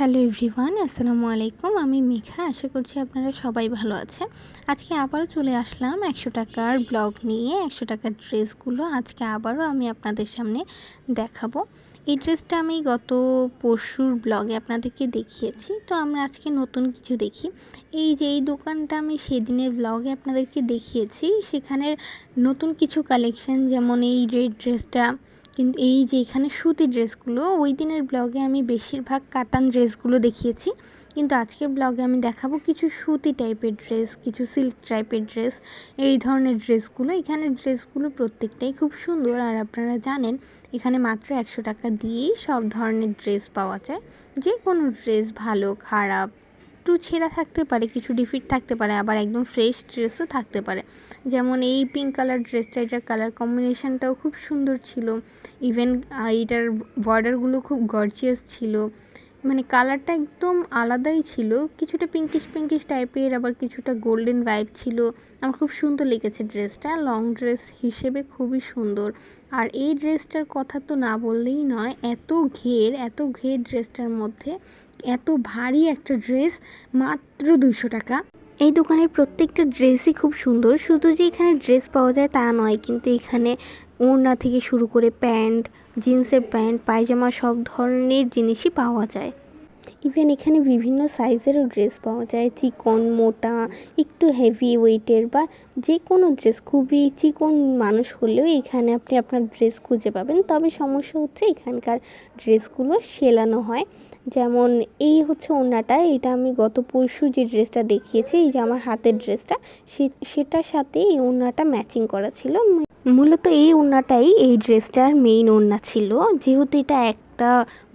Hello everyone, আসসালামু আলাইকুম। আমি মেঘা। আশা করছি আপনারা সবাই ভালো আছেন। আজকে আবারও চলে আসলাম ১০০ টাকার ব্লগ নিয়ে। ১০০ টাকার ড্রেসগুলো আজকে আবারও আমি আপনাদের সামনে দেখাবো। এই ড্রেসটা আমি গত পরশুর ব্লগে আপনাদেরকে দেখিয়েছি। তো আমরা আজকে নতুন কিছু দেখি। এই যে এই দোকানটা আমি সেদিনের ব্লগে আপনাদেরকে দেখিয়েছি, সেখানের নতুন কিছু কালেকশন, যেমন এই রেড ড্রেসটা। কিন্তু এই যে এখানে সুতির ড্রেসগুলো, ওই দিনের ব্লগে আমি বেশিরভাগ কাতান ড্রেসগুলো দেখিয়েছি, কিন্তু আজকের ব্লগে আমি দেখাবো কিছু সুতি টাইপের ড্রেস, কিছু সিল্ক টাইপের ড্রেস, এই ধরনের ড্রেসগুলো। এখানের ড্রেসগুলো প্রত্যেকটাই খুব সুন্দর। আর আপনারা জানেন এখানে মাত্র ১০০ টাকা দিয়েই সব ধরনের ড্রেস পাওয়া যায়। যে কোনো ড্রেস, ভালো খারাপ, একটু ছেঁড়া থাকতে পারে, কিছু ডিফিট থাকতে পারে, আবার একদম ফ্রেশ ড্রেসও থাকতে পারে। যেমন এই পিঙ্ক কালার ড্রেসটা, এটার কালার কম্বিনেশনটাও খুব সুন্দর ছিল। ইভেন এটার বর্ডারগুলো খুব গর্জিয়াস ছিল, মানে কালারটা একদম আলাদাই ছিল, কিছুটা পিঙ্কিশ টাইপের, আবার কিছুটা গোল্ডেন ভাইব ছিল। আমার খুব সুন্দর লেগেছে ড্রেসটা, লং ড্রেস হিসেবে খুবই সুন্দর। আর এই ড্রেসটার কথা তো না বললেই নয়, এত ঘের ড্রেসটার মধ্যে, এত ভারী একটা ড্রেস, মাত্র ২০০ টাকা। এই দোকানের প্রত্যেকটা ড্রেসই খুব সুন্দর। শুধু যে এখানে ড্রেস পাওয়া যায় তা নয়, কিন্তু এখানে ওড়না থেকে শুরু করে প্যান্ট, জিন্সের প্যান্ট, পায়জামা, সব ধরনের জিনিসই পাওয়া যায়। ইভেন এখানে বিভিন্ন সাইজেরও ড্রেস পাওয়া যায়, চিকন, মোটা, একটু হেভি ওয়েটের, বা যে কোনো ড্রেস। খুবই চিকন মানুষ হলেও এখানে আপনি আপনার ড্রেস খুঁজে পাবেন। তবে সমস্যা হচ্ছে এখানকার ড্রেসগুলো সেলানো হয়। যেমন এই হচ্ছে ওড়নাটা, এটা আমি গত পরশু যে ড্রেসটা দেখিয়েছি, এই যে আমার হাতের ড্রেসটা, সেটার সাথে এই ওড়নাটা ম্যাচিং করা ছিল। মূলত এই ওড়নাটাই এই ড্রেসটার মেইন ওড়না ছিল। যেহেতু এটা একটা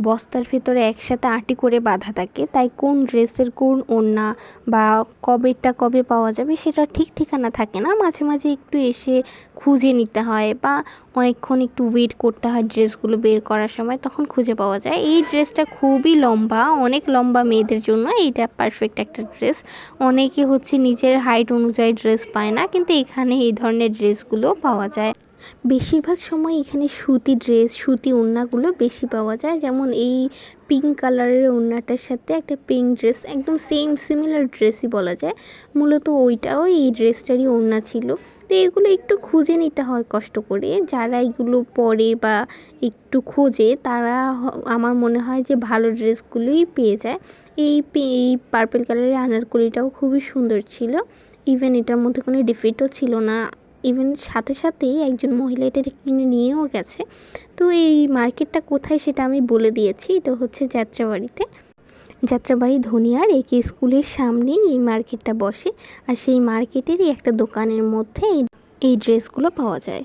বস্তার ভেতরে একসাথে আঁটি করে বাঁধা থাকে, তাই কোন ড্রেসের কোন ওড়না বা কবেরটা কবে পাওয়া যাবে সেটা ঠিক ঠিকানা থাকে না। মাঝে মাঝে একটু এসে খুঁজে নিতে হয়, বা অনেকক্ষণ একটু ওয়েট করতে হয় ড্রেসগুলো বের করার সময়, তখন খুঁজে পাওয়া যায়। এই ড্রেসটা খুবই লম্বা, অনেক লম্বা মেয়েদের জন্য এইটা পারফেক্ট একটা ড্রেস। অনেকে হচ্ছে নিজের হাইট অনুযায়ী ড্রেস পায় না, কিন্তু এখানে এই ধরনের ড্রেসগুলো পাওয়া যায়। বেশিরভাগ সময় এখানে সুতি ড্রেস, সুতি ওড়নাগুলো বেশি পাওয়া যায়। যেমন এই পিঙ্ক কালারের ওড়নাটার সাথে একটা পিঙ্ক ড্রেস, একদম সেম সিমিলার ড্রেসই বলা যায়। মূলত ওইটাও এই ড্রেসটারই ওড়না ছিল। তো এগুলো একটু খুঁজে নিতে হয় কষ্ট করে। যারা এগুলো পরে বা একটু খোঁজে, তারা আমার মনে হয় যে ভালো ড্রেসগুলোই পেয়ে যায়। এই পার্পল কালারের আনারকলিটাও খুবই সুন্দর ছিল। ইভেন এটার মধ্যে কোনো ডিফেক্টও ছিল না। ইভেন সাথেই একজন মহিলা এটা কিনে নিয়েও গেছে। তো এই মার্কেটটা কোথায় সেটা আমি বলে দিয়েছি। এটা হচ্ছে যাত্রাবাড়ি ধনিয়ার একে স্কুলের সামনেই এই মার্কেটটা বসে। আর সেই মার্কেটেরই একটা দোকানের মধ্যে এই ড্রেসগুলো পাওয়া যায়।